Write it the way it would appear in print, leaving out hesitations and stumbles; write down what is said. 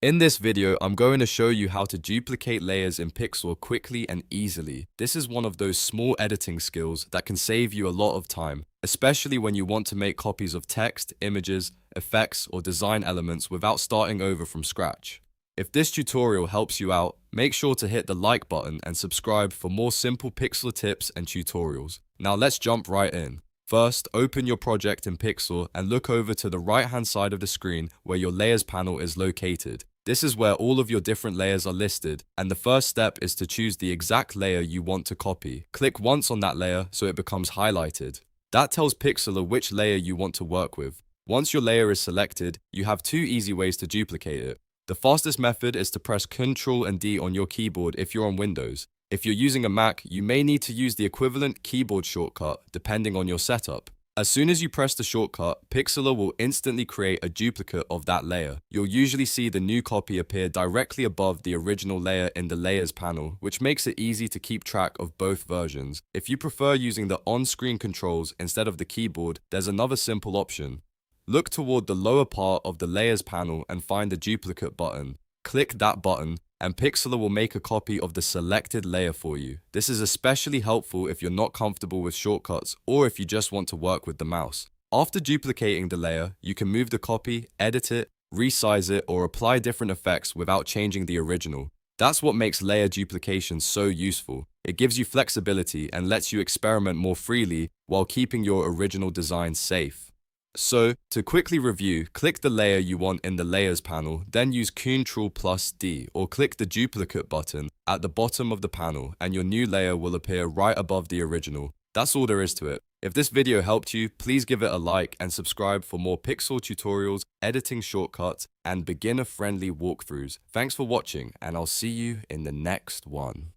In this video, I'm going to show you how to duplicate layers in Pixlr quickly and easily. This is one of those small editing skills that can save you a lot of time, especially when you want to make copies of text, images, effects, or design elements without starting over from scratch. If this tutorial helps you out, make sure to hit the like button and subscribe for more simple Pixlr tips and tutorials. Now let's jump right in. First, open your project in Pixlr and look over to the right-hand side of the screen where your Layers panel is located. This is where all of your different layers are listed, and the first step is to choose the exact layer you want to copy. Click once on that layer so it becomes highlighted. That tells Pixlr which layer you want to work with. Once your layer is selected, you have two easy ways to duplicate it. The fastest method is to press Ctrl and D on your keyboard if you're on Windows. If you're using a Mac, you may need to use the equivalent keyboard shortcut depending on your setup. As soon as you press the shortcut, Pixlr will instantly create a duplicate of that layer. You'll usually see the new copy appear directly above the original layer in the Layers panel, which makes it easy to keep track of both versions. If you prefer using the on-screen controls instead of the keyboard, there's another simple option. Look toward the lower part of the Layers panel and find the duplicate button. Click that button, and Pixlr will make a copy of the selected layer for you. This is especially helpful if you're not comfortable with shortcuts or if you just want to work with the mouse. After duplicating the layer, you can move the copy, edit it, resize it, or apply different effects without changing the original. That's what makes layer duplication so useful. It gives you flexibility and lets you experiment more freely while keeping your original design safe. So, to quickly review, click the layer you want in the Layers panel, then use Ctrl plus D or click the duplicate button at the bottom of the panel and your new layer will appear right above the original. That's all there is to it. If this video helped you, please give it a like and subscribe for more Pixlr tutorials, editing shortcuts, and beginner-friendly walkthroughs. Thanks for watching, and I'll see you in the next one.